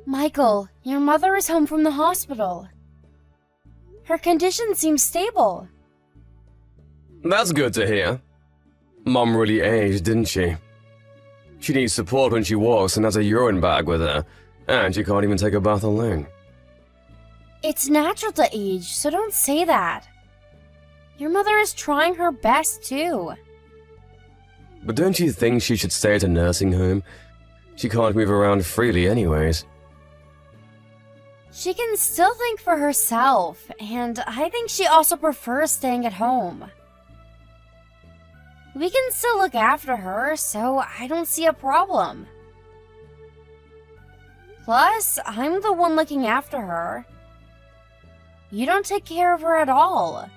Michael, your mother is home from the hospital. Her condition seems stable. That's good to hear. Mom really aged, didn't she? She needs support when she walks and has a urine bag with her, and she can't even take a bath alone. It's natural to age, so don't say that. Your mother is trying her best, too. But don't you think she should stay at a nursing home? She can't move around freely anyways. She can still think for herself, and I think she also prefers staying at home. We can still look after her, so I don't see a problem. Plus, I'm the one looking after her. You don't take care of her at all.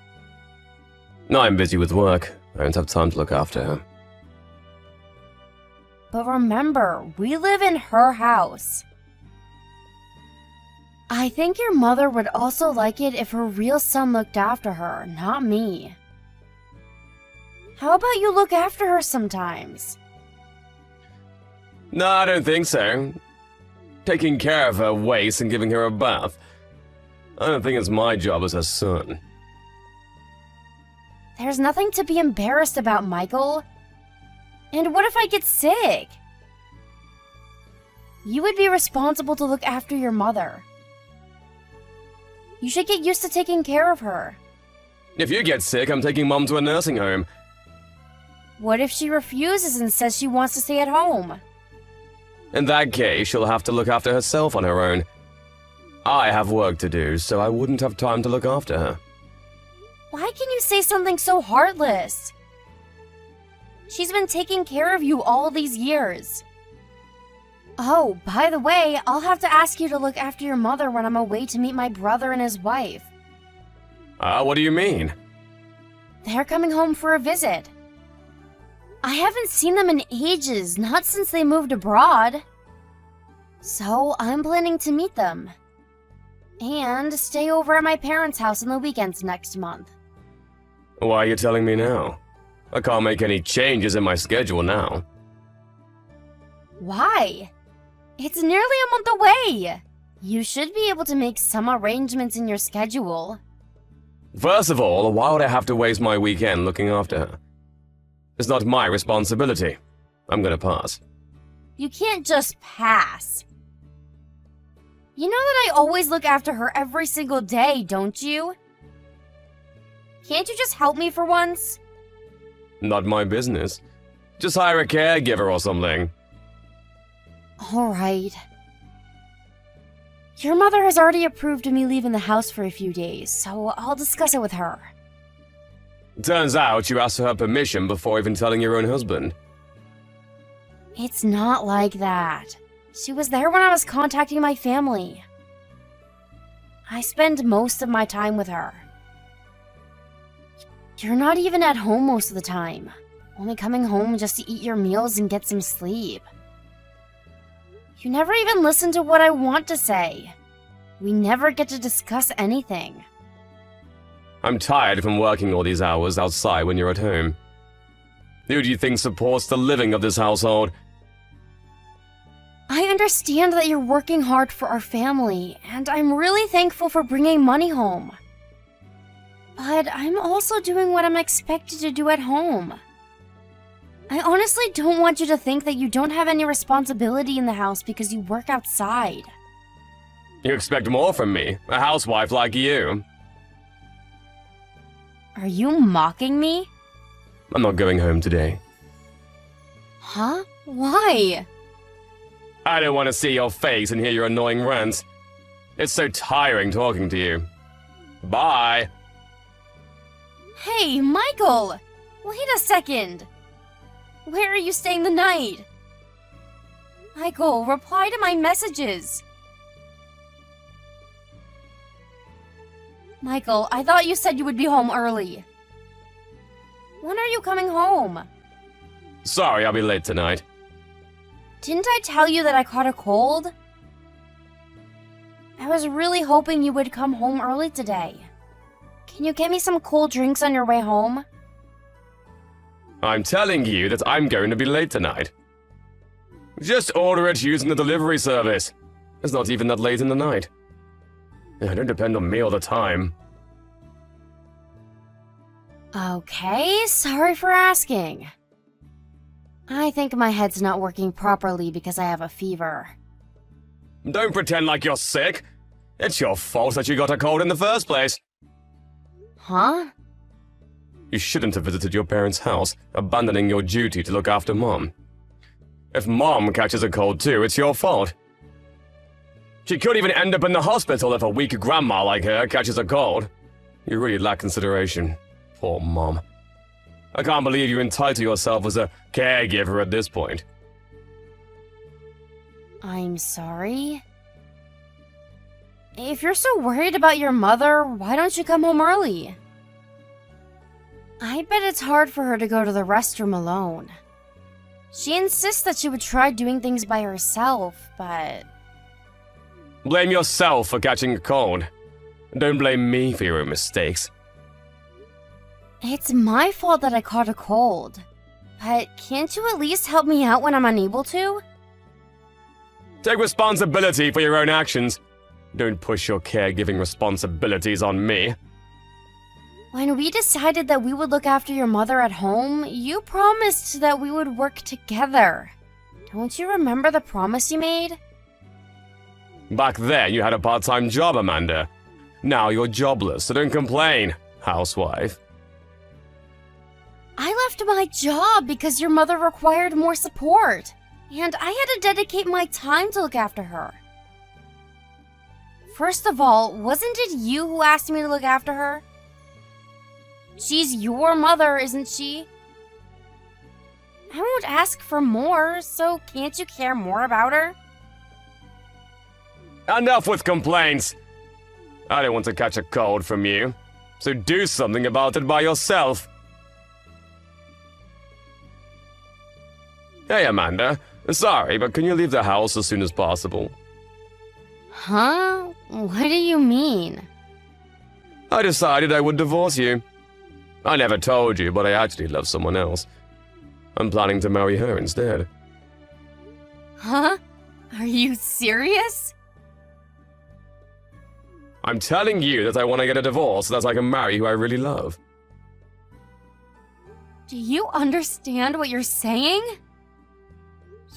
No, I'm busy with work. I don't have time to look after her. But remember, we live in her house. I think your mother would also like it if her real son looked after her, not me. How about you look after her sometimes? No, I don't think so. Taking care of her waste and giving her a bath. I don't think it's my job as her son. There's nothing to be embarrassed about, Michael. And what if I get sick? You would be responsible to look after your mother. You should get used to taking care of her. If you get sick, I'm taking Mom to a nursing home. What if she refuses and says she wants to stay at home? In that case, she'll have to look after herself on her own. I have work to do, so I wouldn't have time to look after her. Why can you say something so heartless? She's been taking care of you all these years. Oh, by the way, I'll have to ask you to look after your mother when I'm away to meet my brother and his wife. What do you mean? They're coming home for a visit. I haven't seen them in ages, not since they moved abroad. So I'm planning to meet them. And stay over at my parents' house on the weekends next month. Why are you telling me now? I can't make any changes in my schedule now. Why? It's nearly a month away. You should be able to make some arrangements in your schedule. First of all, why would I have to waste my weekend looking after her? It's not my responsibility. I'm gonna pass. You can't just pass. You know that I always look after her every single day, don't you? Can't you just help me for once? Not my business. Just hire a caregiver or something. Alright. Your mother has already approved of me leaving the house for a few days, so I'll discuss it with her. Turns out you asked for her permission before even telling your own husband. It's not like that. She was there when I was contacting my family. I spend most of my time with her. You're not even at home most of the time, only coming home just to eat your meals and get some sleep. You never even listen to what I want to say. We never get to discuss anything. I'm tired from working all these hours outside when you're at home. Who do you think supports the living of this household? I understand that you're working hard for our family, and I'm really thankful for bringing money home. But I'm also doing what I'm expected to do at home. I honestly don't want you to think that you don't have any responsibility in the house because you work outside. You expect more from me, a housewife like you. Are you mocking me? I'm not going home today. Huh? Why? I don't want to see your face and hear your annoying rants. It's so tiring talking to you. Bye. Hey, Michael! Wait a second! Where are you staying the night? Michael, reply to my messages! Michael, I thought you said you would be home early. When are you coming home? Sorry, I'll be late tonight. Didn't I tell you that I caught a cold? I was really hoping you would come home early today. Can you get me some cold drinks on your way home? I'm telling you that I'm going to be late tonight. Just order it using the delivery service. It's not even that late in the night. Don't depend on me all the time. Okay, sorry for asking. I think my head's not working properly because I have a fever. Don't pretend like you're sick. It's your fault that you got a cold in the first place. Huh? You shouldn't have visited your parents' house, abandoning your duty to look after Mom. If Mom catches a cold too, it's your fault. She could even end up in the hospital if a weak grandma like her catches a cold. You really lack consideration. Poor Mom. I can't believe you entitle yourself as a caregiver at this point. I'm sorry. If you're so worried about your mother, why don't you come home early? I bet it's hard for her to go to the restroom alone. She insists that she would try doing things by herself, but... Blame yourself for catching a cold. Don't blame me for your mistakes. It's my fault that I caught a cold. But can't you at least help me out when I'm unable to? Take responsibility for your own actions. Don't push your caregiving responsibilities on me. When we decided that we would look after your mother at home, you promised that we would work together. Don't you remember the promise you made? Back then, you had a part-time job, Amanda. Now you're jobless, so don't complain, housewife. I left my job because your mother required more support, and I had to dedicate my time to look after her. First of all, wasn't it you who asked me to look after her? She's your mother, isn't she? I won't ask for more, so can't you care more about her? Enough with complaints! I don't want to catch a cold from you, so do something about it by yourself. Hey, Amanda. Sorry, but can you leave the house as soon as possible? Huh? What do you mean? I decided I would divorce you. I never told you, but I actually love someone else. I'm planning to marry her instead. Huh? Are you serious? I'm telling you that I want to get a divorce so that I can marry who I really love. Do you understand what you're saying?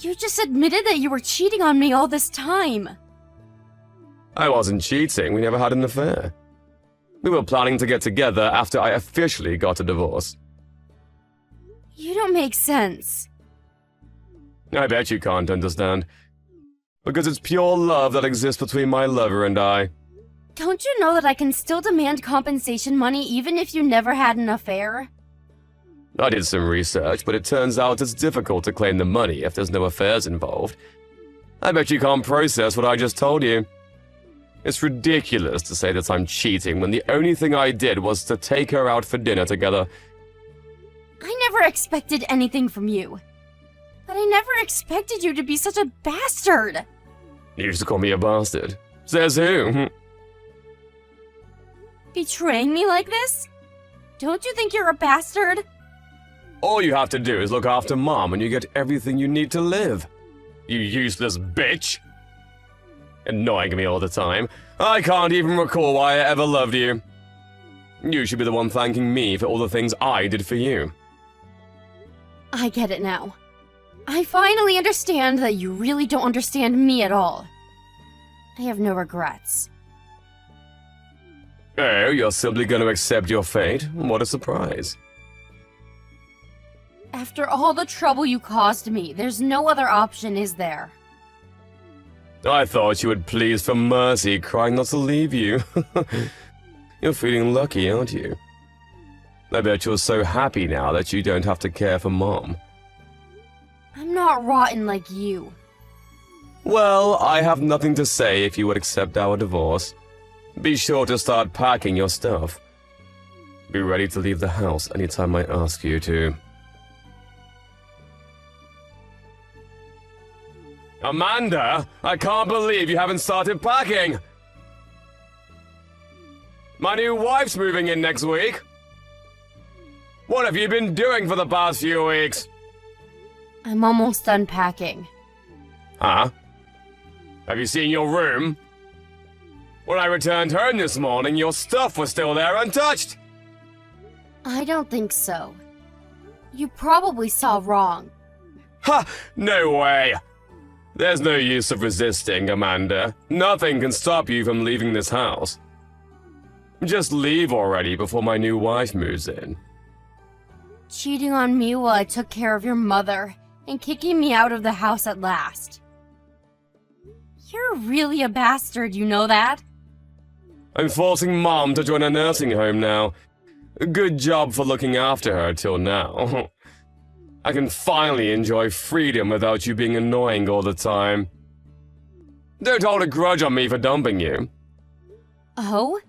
You just admitted that you were cheating on me all this time. I wasn't cheating, we never had an affair. We were planning to get together after I officially got a divorce. You don't make sense. I bet you can't understand. Because it's pure love that exists between my lover and I. Don't you know that I can still demand compensation money even if you never had an affair? I did some research, but it turns out it's difficult to claim the money if there's no affairs involved. I bet you can't process what I just told you. It's ridiculous to say that I'm cheating when the only thing I did was to take her out for dinner together. I never expected anything from you. But I never expected you to be such a bastard. You used to call me a bastard. Says who? Betraying me like this? Don't you think you're a bastard? All you have to do is look after Mom and you get everything you need to live. You useless bitch. Annoying me all the time. I can't even recall why I ever loved you. You should be the one thanking me for all the things I did for you. I get it now. I finally understand that you really don't understand me at all. I have no regrets. Oh, you're simply going to accept your fate? What a surprise. After all the trouble you caused me, there's no other option, is there? I thought you would please for mercy, crying not to leave you. You're feeling lucky, aren't you? I bet you're so happy now that you don't have to care for Mom. I'm not rotten like you. Well, I have nothing to say if you would accept our divorce. Be sure to start packing your stuff. Be ready to leave the house anytime I ask you to. Amanda, I can't believe you haven't started packing! My new wife's moving in next week. What have you been doing for the past few weeks? I'm almost done packing. Huh? Have you seen your room? When I returned home this morning, your stuff was still there untouched. I don't think so. You probably saw wrong. Ha! No way! There's no use of resisting, Amanda. Nothing can stop you from leaving this house. Just leave already before my new wife moves in. Cheating on me while I took care of your mother and kicking me out of the house at last. You're really a bastard, you know that? I'm forcing Mom to join a nursing home now. Good job for looking after her till now. I can finally enjoy freedom without you being annoying all the time. Don't hold a grudge on me for dumping you. Oh?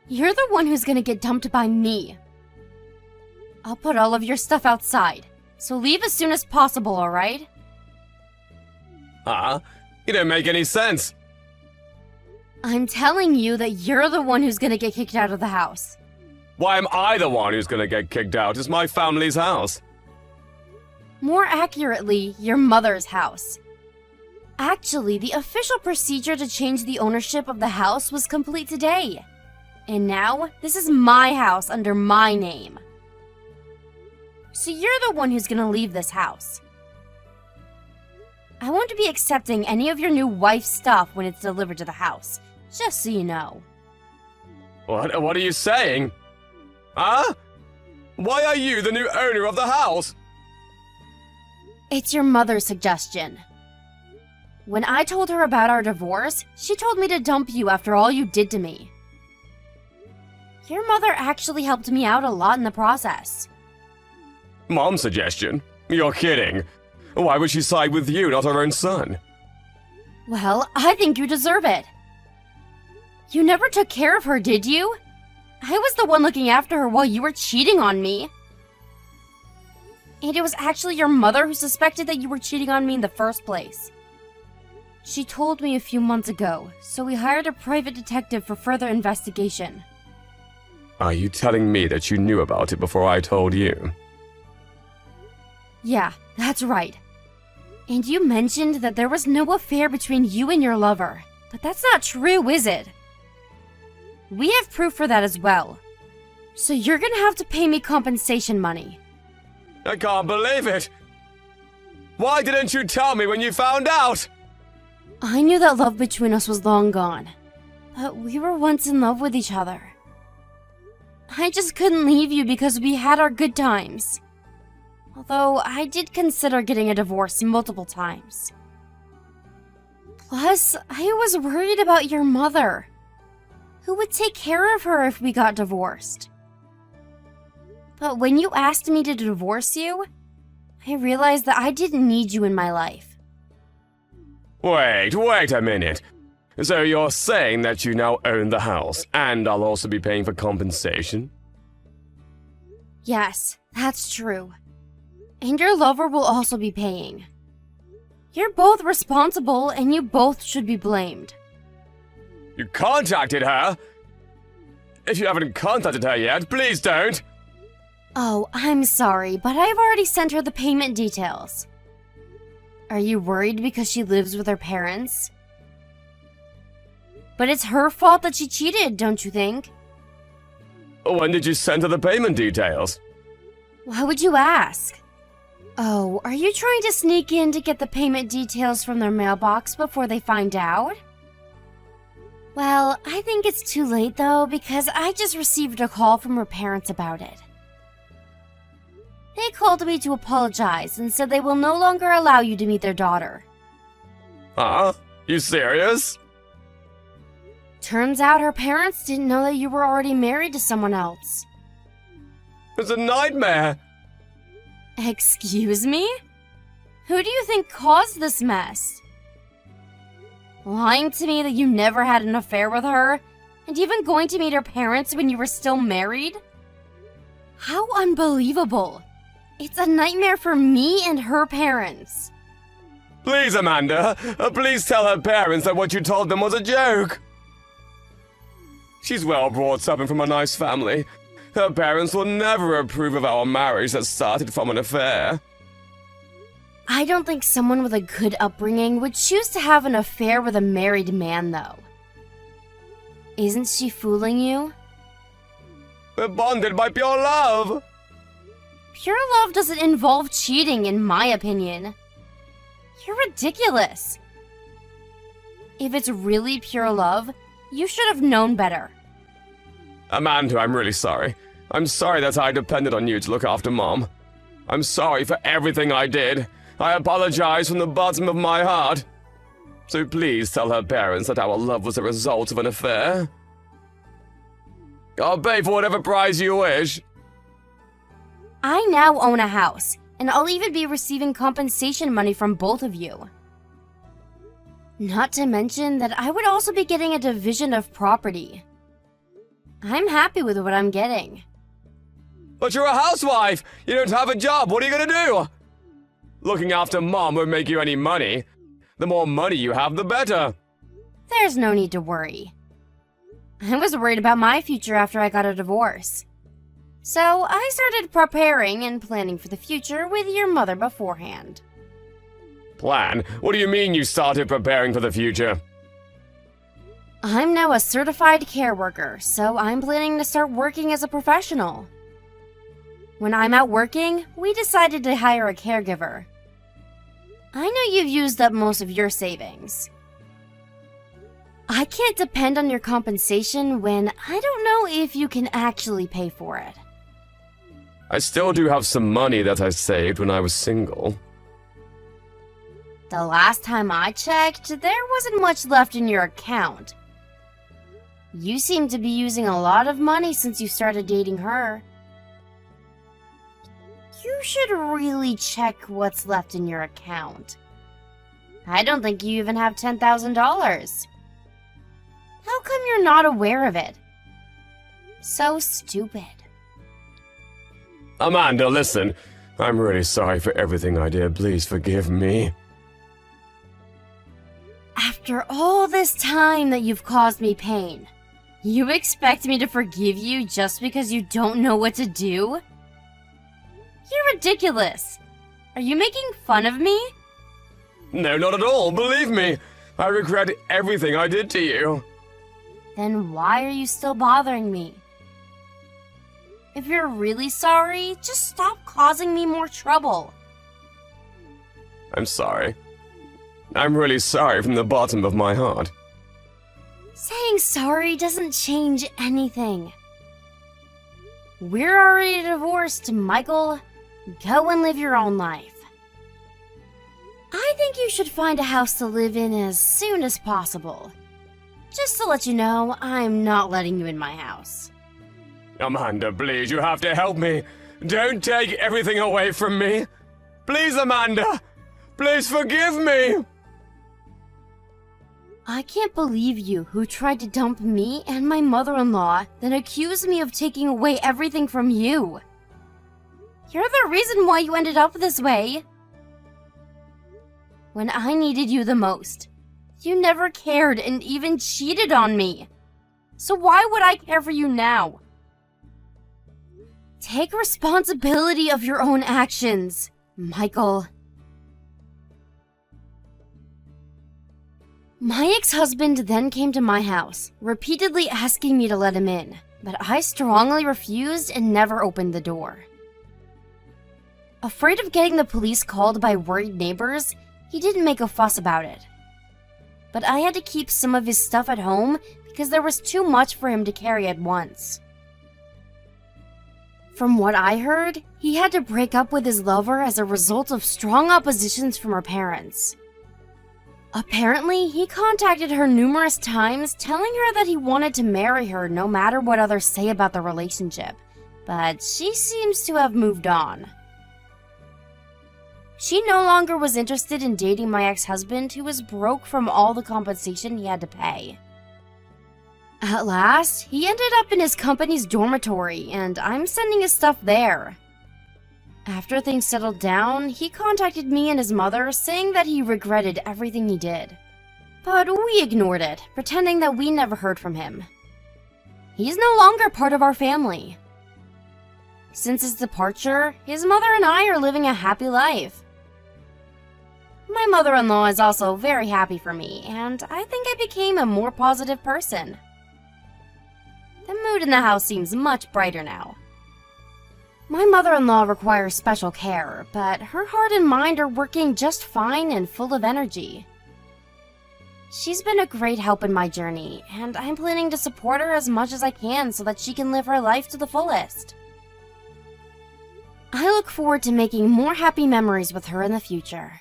You're the one who's gonna get dumped by me. I'll put all of your stuff outside, so leave as soon as possible, alright? Huh? You don't make any sense. I'm telling you that you're the one who's gonna get kicked out of the house. Why am I the one who's gonna get kicked out? It's my family's house. More accurately, your mother's house. Actually, the official procedure to change the ownership of the house was complete today. And now, this is my house under my name. So you're the one who's gonna leave this house. I won't be accepting any of your new wife's stuff when it's delivered to the house, just so you know. What are you saying? Huh? Why are you the new owner of the house? It's your mother's suggestion. When I told her about our divorce, she told me to dump you after all you did to me. Your mother actually helped me out a lot in the process. Mom's suggestion? You're kidding. Why would she side with you, not her own son? Well, I think you deserve it. You never took care of her, did you? I was the one looking after her while you were cheating on me. And it was actually your mother who suspected that you were cheating on me in the first place. She told me a few months ago, so we hired a private detective for further investigation. Are you telling me that you knew about it before I told you? Yeah, that's right. And you mentioned that there was no affair between you and your lover, but that's not true, is it? We have proof for that as well. So you're gonna have to pay me compensation money. I can't believe it! Why didn't you tell me when you found out? I knew that love between us was long gone, but we were once in love with each other. I just couldn't leave you because we had our good times. Although I did consider getting a divorce multiple times. Plus, I was worried about your mother. Who would take care of her if we got divorced? But when you asked me to divorce you, I realized that I didn't need you in my life. Wait a minute. So you're saying that you now own the house, and I'll also be paying for compensation? Yes, that's true. And your lover will also be paying. You're both responsible, and you both should be blamed. You contacted her? If you haven't contacted her yet, please don't! Oh, I'm sorry, but I've already sent her the payment details. Are you worried because she lives with her parents? But it's her fault that she cheated, don't you think? When did you send her the payment details? Why would you ask? Oh, are you trying to sneak in to get the payment details from their mailbox before they find out? Well, I think it's too late though, because I just received a call from her parents about it. They called me to apologize and said they will no longer allow you to meet their daughter. Huh? You serious? Turns out her parents didn't know that you were already married to someone else. It's a nightmare! Excuse me? Who do you think caused this mess? Lying to me that you never had an affair with her, and even going to meet her parents when you were still married? How unbelievable! It's a nightmare for me and her parents. Please, Amanda, please tell her parents that what you told them was a joke. She's well brought up and from a nice family. Her parents will never approve of our marriage that started from an affair. I don't think someone with a good upbringing would choose to have an affair with a married man, though. Isn't she fooling you? We're bonded by pure love! Pure love doesn't involve cheating, in my opinion. You're ridiculous. If it's really pure love, you should have known better. Amanda, I'm really sorry. I'm sorry that I depended on you to look after Mom. I'm sorry for everything I did. I apologize from the bottom of my heart. So please tell her parents that our love was a result of an affair. I'll pay for whatever price you wish. I now own a house, and I'll even be receiving compensation money from both of you. Not to mention that I would also be getting a division of property. I'm happy with what I'm getting. But you're a housewife! You don't have a job, what are you gonna do? Looking after Mom won't make you any money. The more money you have, the better. There's no need to worry. I was worried about my future after I got a divorce. So I started preparing and planning for the future with your mother beforehand. Plan? What do you mean you started preparing for the future? I'm now a certified care worker, so I'm planning to start working as a professional. When I'm out working, we decided to hire a caregiver. I know you've used up most of your savings. I can't depend on your compensation when I don't know if you can actually pay for it. I still do have some money that I saved when I was single. The last time I checked, there wasn't much left in your account. You seem to be using a lot of money since you started dating her. You should really check what's left in your account. I don't think you even have $10,000. How come you're not aware of it? So stupid. Amanda, listen. I'm really sorry for everything I did. Please forgive me. After all this time that you've caused me pain, you expect me to forgive you just because you don't know what to do? You're ridiculous. Are you making fun of me? No, not at all. Believe me. I regret everything I did to you. Then why are you still bothering me? If you're really sorry, just stop causing me more trouble. I'm sorry. I'm really sorry from the bottom of my heart. Saying sorry doesn't change anything. We're already divorced, Michael. Go and live your own life. I think you should find a house to live in as soon as possible. Just to let you know, I'm not letting you in my house. Amanda, please, you have to help me. Don't take everything away from me. Please, Amanda. Please forgive me. I can't believe you who tried to dump me and my mother-in-law, then accused me of taking away everything from you. You're the reason why you ended up this way. When I needed you the most, you never cared and even cheated on me. So why would I care for you now? Take responsibility of your own actions, Michael. My ex-husband then came to my house, repeatedly asking me to let him in, but I strongly refused and never opened the door. Afraid of getting the police called by worried neighbors, he didn't make a fuss about it. But I had to keep some of his stuff at home because there was too much for him to carry at once. From what I heard, he had to break up with his lover as a result of strong oppositions from her parents. Apparently, he contacted her numerous times telling her that he wanted to marry her no matter what others say about the relationship, but she seems to have moved on. She no longer was interested in dating my ex-husband, who was broke from all the compensation he had to pay. At last, he ended up in his company's dormitory, and I'm sending his stuff there. After things settled down, he contacted me and his mother, saying that he regretted everything he did. But we ignored it, pretending that we never heard from him. He's no longer part of our family. Since his departure, his mother and I are living a happy life. My mother-in-law is also very happy for me, and I think I became a more positive person. The mood in the house seems much brighter now. My mother-in-law requires special care, but her heart and mind are working just fine and full of energy. She's been a great help in my journey, and I'm planning to support her as much as I can so that she can live her life to the fullest. I look forward to making more happy memories with her in the future.